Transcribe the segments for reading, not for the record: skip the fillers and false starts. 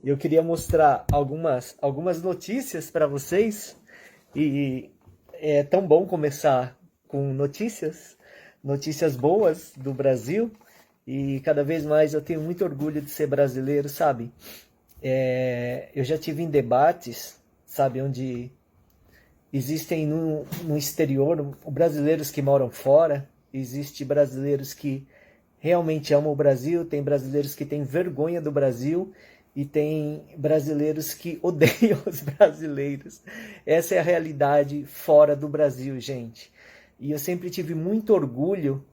Eu queria mostrar algumas notícias para vocês e é tão bom começar com notícias boas do Brasil e cada vez mais eu tenho muito orgulho de ser brasileiro, sabe? Eu já tive em debates, sabe, onde existem no exterior brasileiros que moram fora, existe brasileiros que realmente amam o Brasil, tem brasileiros que têm vergonha do Brasil e tem brasileiros que odeiam os brasileiros. Essa é a realidade fora do Brasil, gente. E eu sempre tive muito orgulho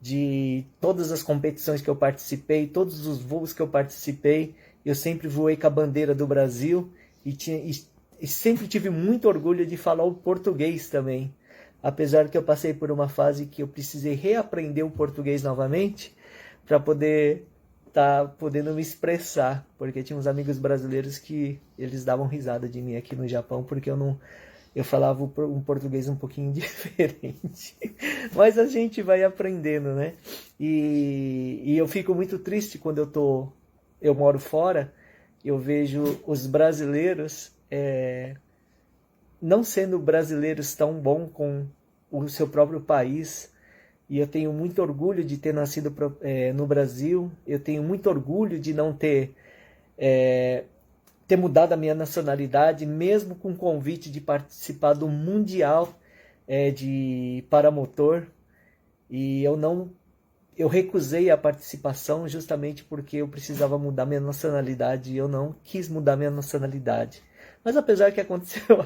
de todas as competições que eu participei, todos os voos que eu participei, eu sempre voei com a bandeira do Brasil e sempre tive muito orgulho de falar o português também. Apesar que eu passei por uma fase que eu precisei reaprender o português novamente para poder estar podendo me expressar, porque tinha uns amigos brasileiros que eles davam risada de mim aqui no Japão porque eu falava um português um pouquinho diferente. Mas a gente vai aprendendo, né? E eu fico muito triste quando eu moro fora, eu vejo os brasileiros não sendo brasileiros tão bom com o seu próprio país. E eu tenho muito orgulho de ter nascido no Brasil. Eu tenho muito orgulho de não ter mudado a minha nacionalidade, mesmo com o convite de participar do Mundial de Paramotor. E eu recusei a participação justamente porque eu precisava mudar minha nacionalidade e eu não quis mudar minha nacionalidade. Mas apesar que aconteceu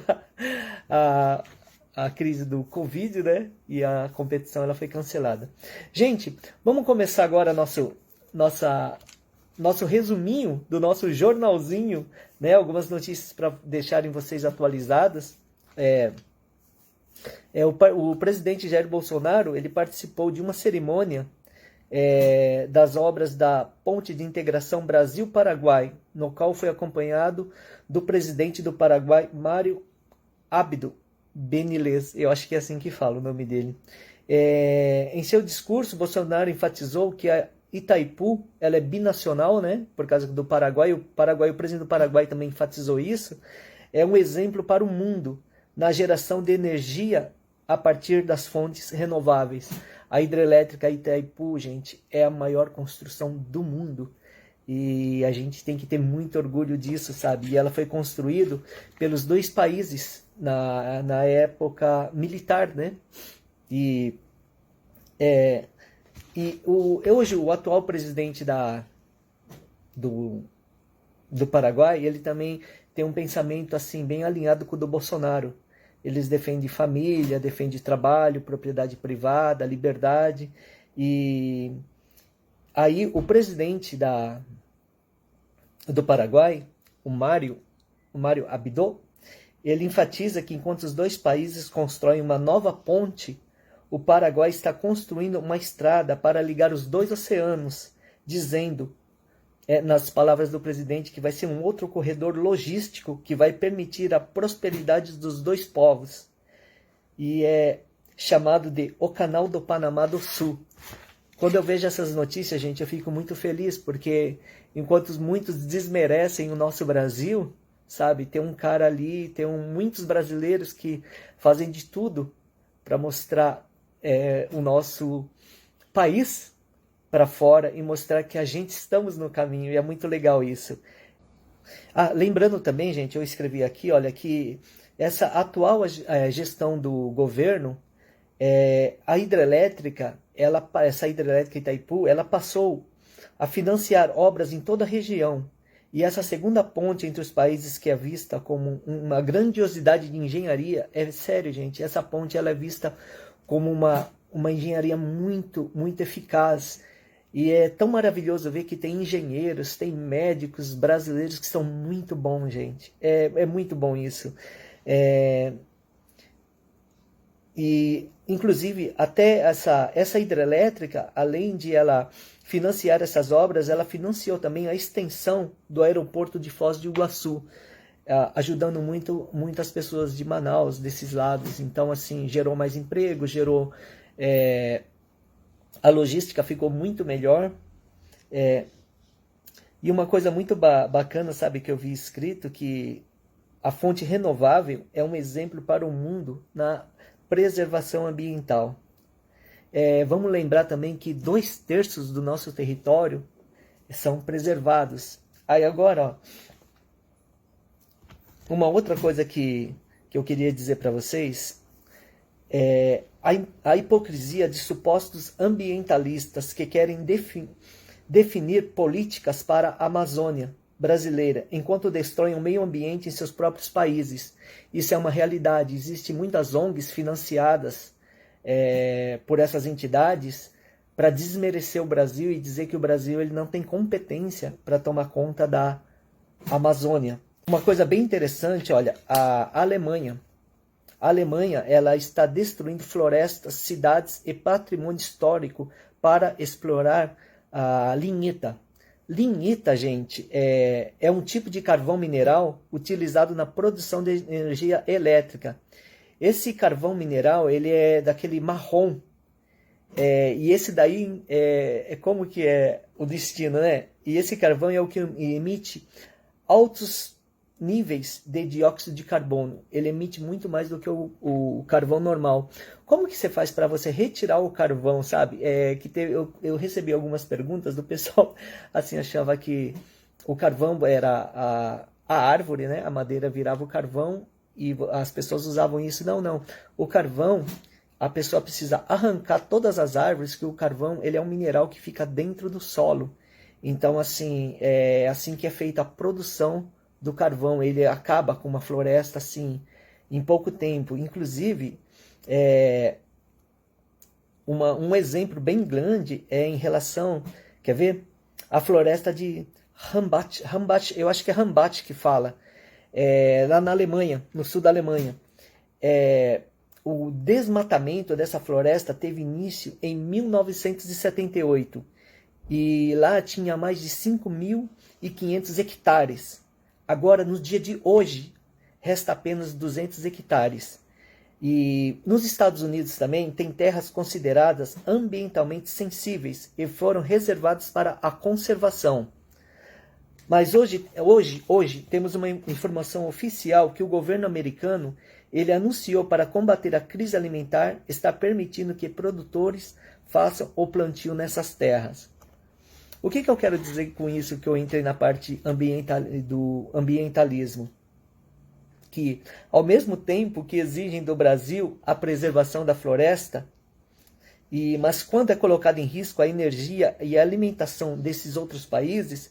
a, a crise do Covid, né? E a competição ela foi cancelada. Gente, vamos começar agora nosso resuminho do nosso jornalzinho, né? Algumas notícias para deixarem vocês atualizadas. O presidente Jair Bolsonaro ele participou de uma cerimônia das obras da Ponte de Integração Brasil-Paraguai, no qual foi acompanhado do presidente do Paraguai, Mário Abdo Benilés. Eu acho que é assim que fala o nome dele. Em seu discurso, Bolsonaro enfatizou que a Itaipu ela é binacional, né? Por causa do Paraguai. O presidente do Paraguai também enfatizou isso. É um exemplo para o mundo na geração de energia a partir das fontes renováveis. A hidrelétrica Itaipu, gente, é a maior construção do mundo. E a gente tem que ter muito orgulho disso, sabe? E ela foi construída pelos dois países na época militar, né? Hoje o atual presidente do Paraguai, ele também tem um pensamento assim bem alinhado com o do Bolsonaro. Eles defendem família, defendem trabalho, propriedade privada, liberdade. E aí o presidente do Paraguai, o Mário Abdo, ele enfatiza que enquanto os dois países constroem uma nova ponte, o Paraguai está construindo uma estrada para ligar os dois oceanos, dizendo, nas palavras do presidente, que vai ser um outro corredor logístico que vai permitir a prosperidade dos dois povos. E é chamado de o Canal do Panamá do Sul. Quando eu vejo essas notícias, gente, eu fico muito feliz, porque enquanto muitos desmerecem o nosso Brasil, sabe, tem um cara ali, tem muitos brasileiros que fazem de tudo para mostrar o nosso país para fora e mostrar que a gente estamos no caminho, e é muito legal isso. Lembrando também, gente, eu escrevi aqui, olha, que essa atual gestão do governo, a hidrelétrica, essa hidrelétrica Itaipu, ela passou a financiar obras em toda a região. E essa segunda ponte entre os países que é vista como uma grandiosidade de engenharia, é sério, gente, essa ponte ela é vista como uma engenharia muito, muito eficaz. E é tão maravilhoso ver que tem engenheiros, tem médicos brasileiros que são muito bons, gente. É muito bom isso. E, inclusive, até essa hidrelétrica, além de ela financiar essas obras, ela financiou também a extensão do aeroporto de Foz do Iguaçu, ajudando muitas pessoas de Manaus, desses lados. Então, assim, gerou mais emprego, a logística ficou muito melhor. E uma coisa muito bacana, sabe, que eu vi escrito, que a fonte renovável é um exemplo para o mundo na preservação ambiental. Vamos lembrar também que 2/3 do nosso território são preservados. Aí agora, ó, uma outra coisa que eu queria dizer para vocês é a hipocrisia de supostos ambientalistas que querem definir políticas para a Amazônia brasileira, enquanto destroem o meio ambiente em seus próprios países. Isso é uma realidade. Existem muitas ONGs financiadas por essas entidades para desmerecer o Brasil e dizer que o Brasil ele não tem competência para tomar conta da Amazônia. Uma coisa bem interessante, olha, a Alemanha ela está destruindo florestas, cidades e patrimônio histórico para explorar a lignita. Lignita, gente, é um tipo de carvão mineral utilizado na produção de energia elétrica. Esse carvão mineral, ele é daquele marrom. E esse daí é como que é o destino, né? E esse carvão é o que emite altos níveis de dióxido de carbono. Ele emite muito mais do que o carvão normal. Como que você faz para você retirar o carvão, sabe? Eu recebi algumas perguntas do pessoal, assim, achava que o carvão era a árvore, né? A madeira virava o carvão e as pessoas usavam isso. Não. O carvão, a pessoa precisa arrancar todas as árvores, que o carvão ele é um mineral que fica dentro do solo. Então, assim, é assim que é feita a produção do carvão. Ele acaba com uma floresta assim em pouco tempo. Inclusive, um exemplo bem grande é em relação, quer ver? A floresta de Rambach, eu acho que é Rambach que fala, lá na Alemanha, no sul da Alemanha. O desmatamento dessa floresta teve início em 1978 e lá tinha mais de 5.500 hectares. Agora, no dia de hoje, resta apenas 200 hectares. E nos Estados Unidos também tem terras consideradas ambientalmente sensíveis e foram reservadas para a conservação. Mas hoje temos uma informação oficial que o governo americano ele anunciou para combater a crise alimentar, está permitindo que produtores façam o plantio nessas terras. O que eu quero dizer com isso que eu entrei na parte do ambientalismo? Que, ao mesmo tempo que exigem do Brasil a preservação da floresta, mas quando é colocada em risco a energia e a alimentação desses outros países,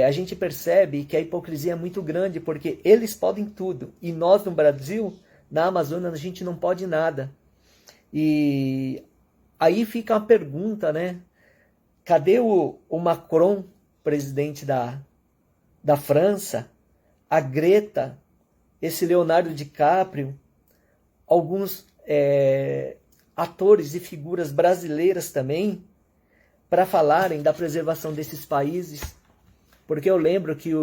a gente percebe que a hipocrisia é muito grande, porque eles podem tudo, e nós no Brasil, na Amazônia, a gente não pode nada. E aí fica a pergunta, né? Cadê o Macron, presidente da França, a Greta, esse Leonardo DiCaprio, alguns atores e figuras brasileiras também, para falarem da preservação desses países? Porque eu lembro que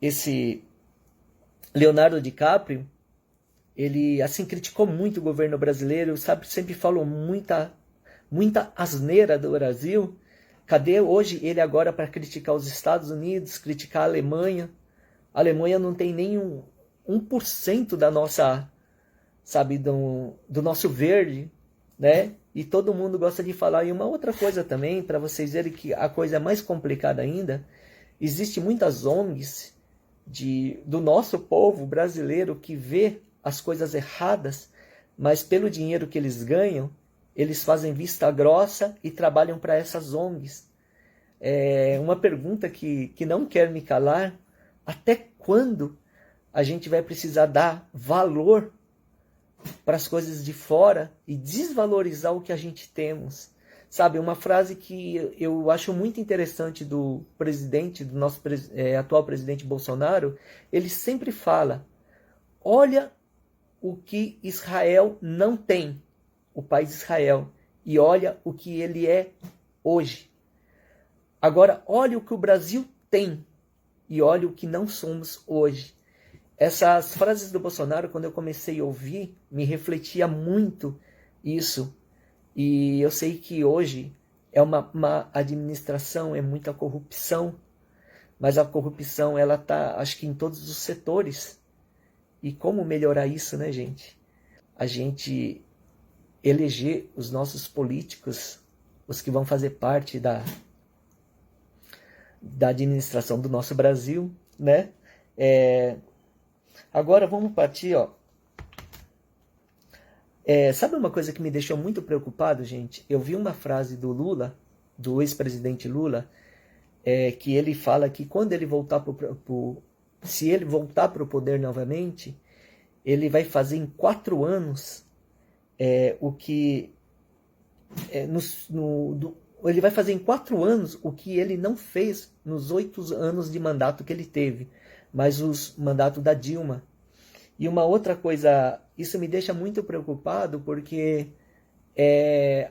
esse Leonardo DiCaprio, ele assim criticou muito o governo brasileiro, sabe, sempre falou muita asneira do Brasil. Cadê hoje ele agora para criticar os Estados Unidos, criticar a Alemanha? A Alemanha não tem nem 1% da nossa, sabe, do nosso verde, né? E todo mundo gosta de falar. E uma outra coisa também, para vocês verem que a coisa é mais complicada ainda, existe muitas ONGs do nosso povo brasileiro que vê as coisas erradas, mas pelo dinheiro que eles ganham, eles fazem vista grossa e trabalham para essas ONGs. Uma pergunta que não quer me calar: até quando a gente vai precisar dar valor para as coisas de fora e desvalorizar o que a gente temos? Sabe, uma frase que eu acho muito interessante do presidente, do nosso atual presidente Bolsonaro, ele sempre fala: olha o que Israel não tem, o país de Israel, e olha o que ele é hoje. Agora, olha o que o Brasil tem e olha o que não somos hoje. Essas frases do Bolsonaro, quando eu comecei a ouvir, me refletia muito isso. E eu sei que hoje é uma má administração, é muita corrupção, mas a corrupção ela está, acho que em todos os setores. E como melhorar isso, né, gente? A gente eleger os nossos políticos, os que vão fazer parte da administração do nosso Brasil, né? Agora vamos partir, ó. Sabe uma coisa que me deixou muito preocupado, gente? Eu vi uma frase do Lula, do ex-presidente Lula, que ele fala que quando ele voltar se ele voltar para o poder novamente, ele vai fazer em 4 anos o que ele vai fazer em 4 anos o que ele não fez nos 8 anos de mandato que ele teve, mas os mandatos da Dilma. E uma outra coisa, isso me deixa muito preocupado, porque,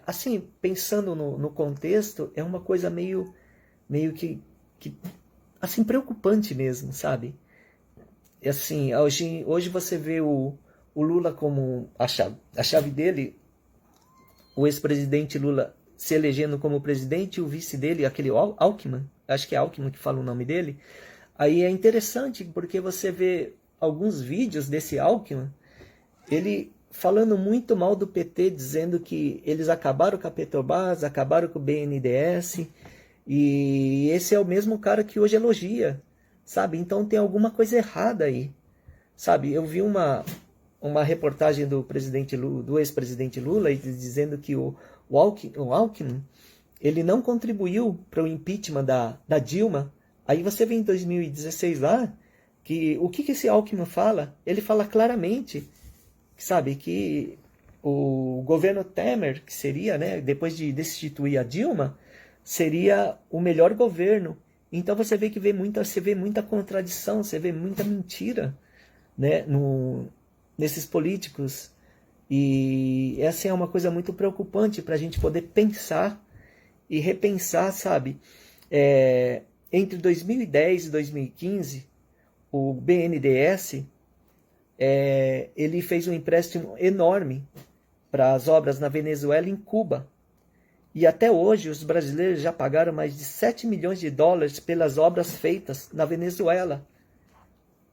assim, pensando no contexto, é uma coisa meio que assim, preocupante mesmo, sabe? Assim, hoje você vê o Lula como a chave dele, o ex-presidente Lula se elegendo como presidente, e o vice dele, aquele Alckmin, acho que é Alckmin que fala o nome dele. Aí é interessante, porque você vê alguns vídeos desse Alckmin, ele falando muito mal do PT, dizendo que eles acabaram com a Petrobras, acabaram com o BNDES, e esse é o mesmo cara que hoje elogia, sabe? Então tem alguma coisa errada aí, sabe? Eu vi uma reportagem do ex-presidente Lula dizendo que o Alckmin, ele não contribuiu para o impeachment da Dilma. Aí você vê em 2016 lá, que o que esse Alckmin fala? Ele fala claramente, sabe, que o governo Temer, que seria, né, depois de destituir a Dilma, seria o melhor governo. Então você vê muita contradição, você vê muita mentira, né, nesses políticos. E essa é uma coisa muito preocupante para a gente poder pensar e repensar, sabe? Entre 2010 e 2015, o BNDES ele fez um empréstimo enorme para as obras na Venezuela e em Cuba. E até hoje os brasileiros já pagaram mais de 7 milhões de dólares pelas obras feitas na Venezuela.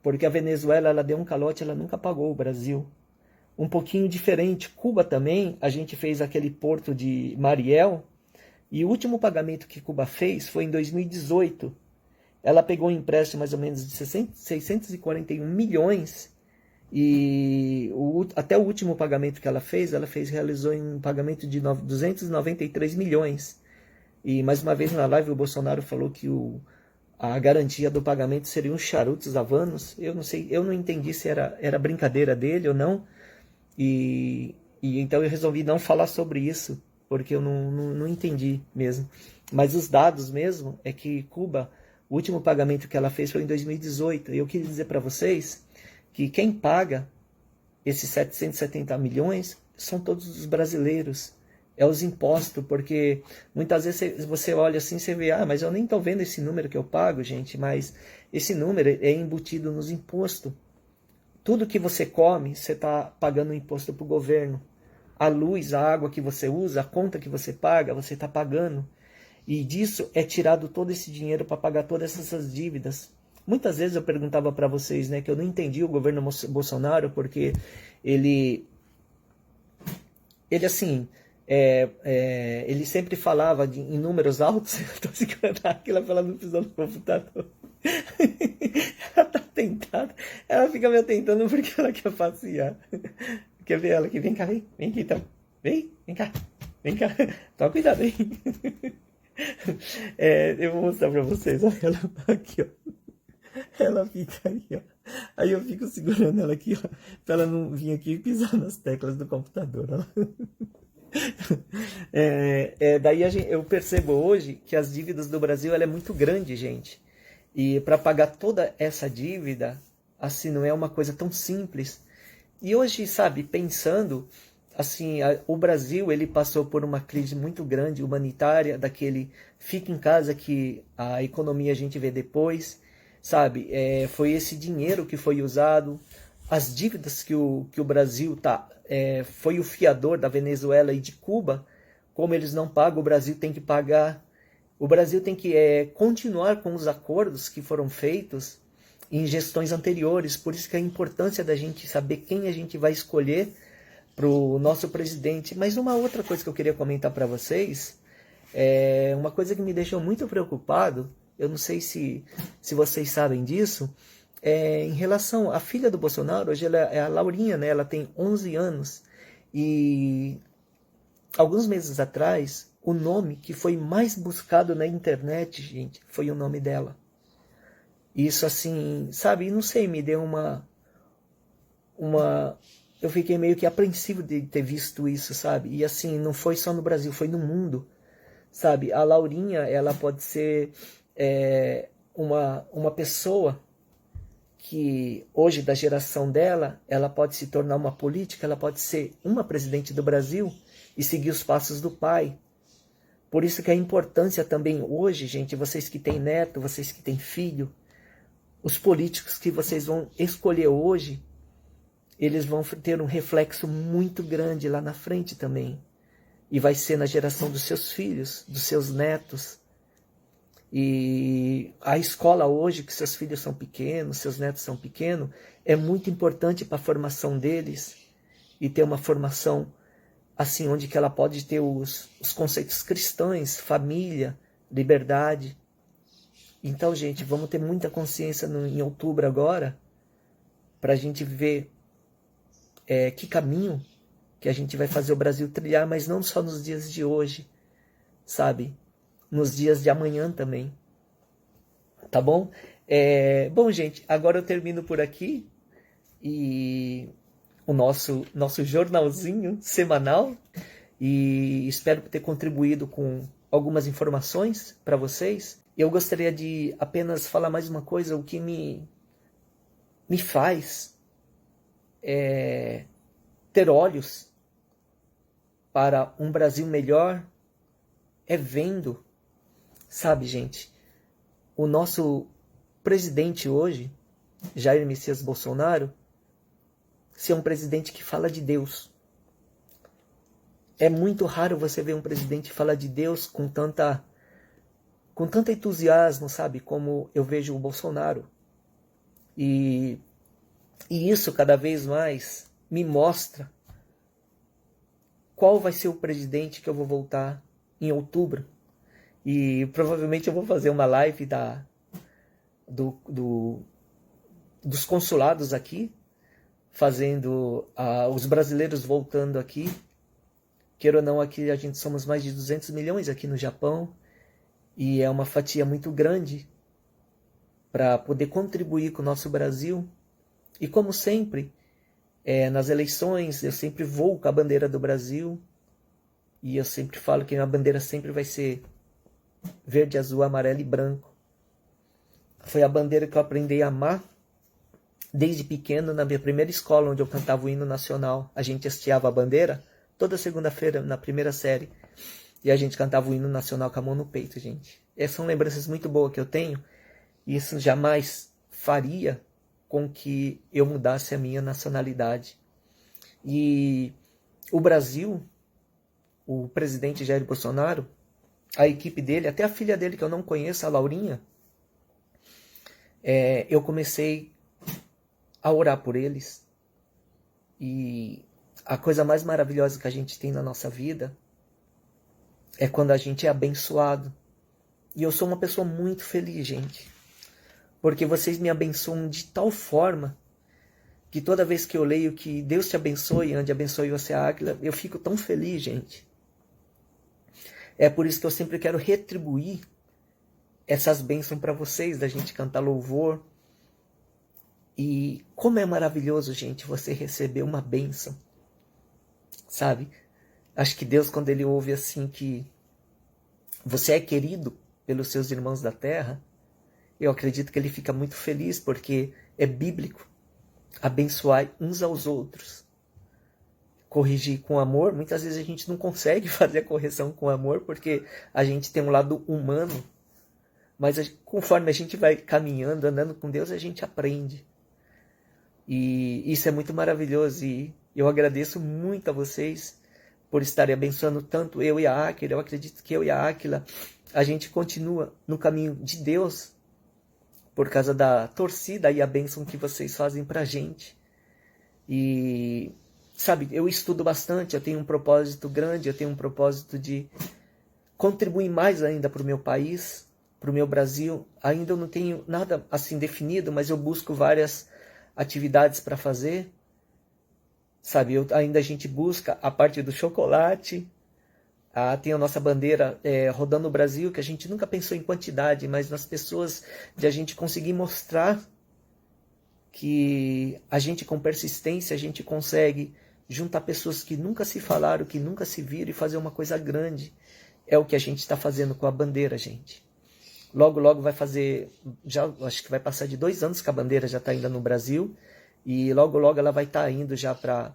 Porque a Venezuela ela deu um calote, ela nunca pagou o Brasil. Um pouquinho diferente, Cuba também, a gente fez aquele porto de Mariel, e o último pagamento que Cuba fez foi em 2018. Ela pegou um empréstimo mais ou menos de 641 milhões, e até o último pagamento que ela realizou em um pagamento de 293 milhões. E mais uma vez na live o Bolsonaro falou que a garantia do pagamento seriam charutos Havanos. Eu não sei, eu não entendi se era brincadeira dele ou não. E então eu resolvi não falar sobre isso, porque eu não entendi mesmo. Mas os dados mesmo é que Cuba, o último pagamento que ela fez foi em 2018. E eu queria dizer para vocês que quem paga esses 770 milhões são todos os brasileiros. É os impostos, porque muitas vezes você olha assim, você vê, mas eu nem estou vendo esse número que eu pago, gente, mas esse número é embutido nos impostos. Tudo que você come, você está pagando imposto para o governo. A luz, a água que você usa, a conta que você paga, você está pagando. E disso é tirado todo esse dinheiro para pagar todas essas dívidas. Muitas vezes eu perguntava para vocês, né, que eu não entendi o governo Bolsonaro, porque ele assim, ele sempre falava em números altos. Eu estou segurando aquilo para ela não precisar do computador. Ela tá tentada, ela fica me atentando porque ela quer passear. Quer ver ela aqui? Vem cá, vem aqui então. Vem cá. Toma cuidado aí. Eu vou mostrar pra vocês. Olha ela aqui, ó. Ela fica aí, ó. Aí eu fico segurando ela aqui, ó, pra ela não vir aqui e pisar nas teclas do computador. Ó. Daí eu percebo hoje que as dívidas do Brasil ela é muito grande, gente. E para pagar toda essa dívida, assim, não é uma coisa tão simples. E hoje, sabe, pensando, assim, o Brasil, ele passou por uma crise muito grande, humanitária, daquele fica em casa que a economia a gente vê depois, sabe? Foi esse dinheiro que foi usado, as dívidas que o Brasil foi o fiador da Venezuela e de Cuba. como eles não pagam, o Brasil tem que pagar. O Brasil tem que continuar com os acordos que foram feitos em gestões anteriores. Por isso que a importância da gente saber quem a gente vai escolher para o nosso presidente. Mas uma outra coisa que eu queria comentar para vocês, uma coisa que me deixou muito preocupado, eu não sei se vocês sabem disso, em relação à filha do Bolsonaro. Hoje ela é a Laurinha, né? Ela tem 11 anos, e alguns meses atrás, o nome que foi mais buscado na internet, gente, foi o nome dela. Isso assim, sabe, não sei, me deu eu fiquei meio que apreensivo de ter visto isso, sabe? E assim, não foi só no Brasil, foi no mundo, sabe? A Laurinha, ela pode ser uma pessoa que hoje, da geração dela, ela pode se tornar uma política, ela pode ser uma presidente do Brasil e seguir os passos do pai. Por isso que a importância também hoje, gente, vocês que têm neto, vocês que têm filho, os políticos que vocês vão escolher hoje, eles vão ter um reflexo muito grande lá na frente também. E vai ser na geração dos seus filhos, dos seus netos. E a escola hoje, que seus filhos são pequenos, seus netos são pequenos, é muito importante para a formação deles, e ter uma formação assim, onde que ela pode ter os conceitos cristãos, família, liberdade. Então, gente, vamos ter muita consciência em outubro agora, para a gente ver que caminho que a gente vai fazer o Brasil trilhar, mas não só nos dias de hoje, sabe? Nos dias de amanhã também. Tá bom? Bom, gente, agora eu termino por aqui. E o nosso jornalzinho semanal. E espero ter contribuído com algumas informações para vocês. Eu gostaria de apenas falar mais uma coisa. O que me faz ter olhos para um Brasil melhor vendo, sabe, gente, o nosso presidente hoje, Jair Messias Bolsonaro, ser um presidente que fala de Deus. É muito raro você ver um presidente falar de Deus com tanto entusiasmo, sabe, como eu vejo o Bolsonaro. E isso cada vez mais me mostra qual vai ser o presidente que eu vou votar em outubro. E provavelmente eu vou fazer uma live dos consulados aqui, fazendo os brasileiros voltando aqui. Queira ou não, aqui a gente somos mais de 200 milhões aqui no Japão, e é uma fatia muito grande para poder contribuir com o nosso Brasil. E como sempre, nas eleições, eu sempre vou com a bandeira do Brasil, e eu sempre falo que a bandeira sempre vai ser verde, azul, amarelo e branco. Foi a bandeira que eu aprendi a amar desde pequeno, na minha primeira escola, onde eu cantava o hino nacional. A gente hasteava a bandeira toda segunda-feira, na primeira série, e a gente cantava o hino nacional com a mão no peito, gente. Essas são lembranças muito boas que eu tenho, e isso jamais faria com que eu mudasse a minha nacionalidade. E o Brasil, o presidente Jair Bolsonaro, a equipe dele, até a filha dele que eu não conheço, a Laurinha, eu comecei a orar por eles. E a coisa mais maravilhosa que a gente tem na nossa vida é quando a gente é abençoado. E eu sou uma pessoa muito feliz, gente, porque vocês me abençoam de tal forma que toda vez que eu leio que Deus te abençoe, ande abençoe você, Águila, eu fico tão feliz, gente. É por isso que eu sempre quero retribuir essas bênçãos para vocês, da gente cantar louvor. E como é maravilhoso, gente, você receber uma bênção, sabe? Acho que Deus, quando Ele ouve assim que você é querido pelos seus irmãos da terra, eu acredito que Ele fica muito feliz, porque é bíblico abençoar uns aos outros. Corrigir com amor. Muitas vezes a gente não consegue fazer a correção com amor, porque a gente tem um lado humano, mas conforme a gente vai caminhando, andando com Deus, a gente aprende. E isso é muito maravilhoso, e eu agradeço muito a vocês por estarem abençoando tanto eu e a Áquila. Eu acredito que eu e a Áquila, a gente continua no caminho de Deus por causa da torcida e a bênção que vocês fazem pra gente. E, sabe, eu estudo bastante, eu tenho um propósito grande, eu tenho um propósito de contribuir mais ainda para o meu país, para o meu Brasil. Ainda eu não tenho nada assim definido, mas eu busco várias atividades para fazer. Sabe, ainda a gente busca a parte do chocolate. Tem a nossa bandeira rodando o Brasil, que a gente nunca pensou em quantidade, mas nas pessoas, de a gente conseguir mostrar que a gente com persistência, a gente consegue juntar pessoas que nunca se falaram, que nunca se viram e fazer uma coisa grande. É o que a gente está fazendo com a bandeira, gente. Logo, logo vai fazer, já acho que vai passar de 2 anos que a bandeira já está indo no Brasil, e logo, logo ela vai estar indo já para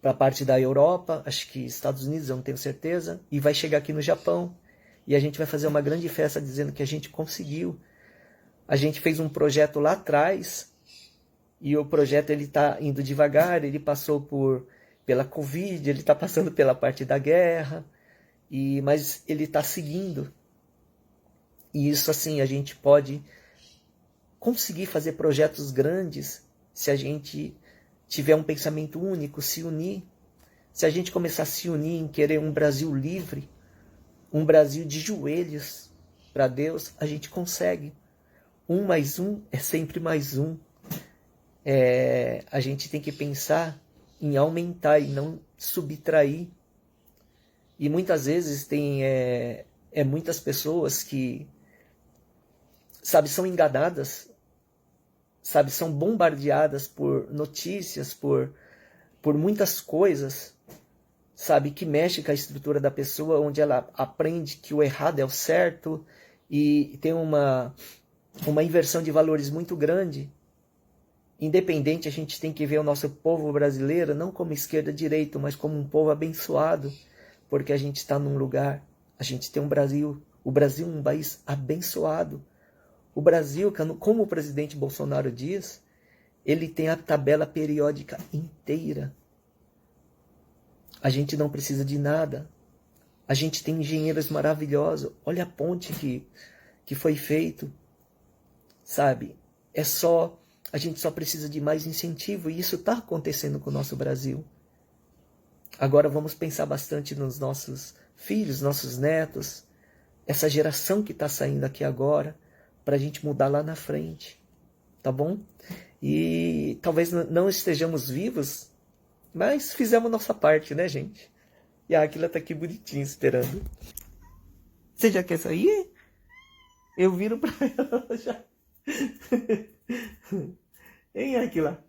a parte da Europa, acho que Estados Unidos, eu não tenho certeza, e vai chegar aqui no Japão, e a gente vai fazer uma grande festa dizendo que a gente conseguiu. A gente fez um projeto lá atrás, e o projeto ele está indo devagar, ele passou pela Covid, ele está passando pela parte da guerra, mas ele está seguindo. E isso assim, a gente pode conseguir fazer projetos grandes se a gente tiver um pensamento único, se unir. Se a gente começar a se unir em querer um Brasil livre, um Brasil de joelhos para Deus, a gente consegue. 1 mais 1 é sempre mais 1. A gente tem que pensar em aumentar e não subtrair. E muitas vezes tem muitas pessoas que, sabe, são enganadas, sabe, são bombardeadas por notícias, por muitas coisas, sabe, que mexe com a estrutura da pessoa, onde ela aprende que o errado é o certo, e tem uma inversão de valores muito grande. Independente, a gente tem que ver o nosso povo brasileiro não como esquerda e direita, mas como um povo abençoado, porque a gente está num lugar, a gente tem um Brasil, o Brasil é um país abençoado. O Brasil, como o presidente Bolsonaro diz, ele tem a tabela periódica inteira. A gente não precisa de nada. A gente tem engenheiros maravilhosos. Olha a ponte que foi feito. Sabe? A gente só precisa de mais incentivo, e isso está acontecendo com o nosso Brasil. Agora vamos pensar bastante nos nossos filhos, nossos netos, essa geração que está saindo aqui agora, para a gente mudar lá na frente, tá bom? E talvez não estejamos vivos, mas fizemos nossa parte, né, gente? E a Áquila tá aqui bonitinha esperando. Você já quer sair? Eu viro pra ela já. Hein, Áquila?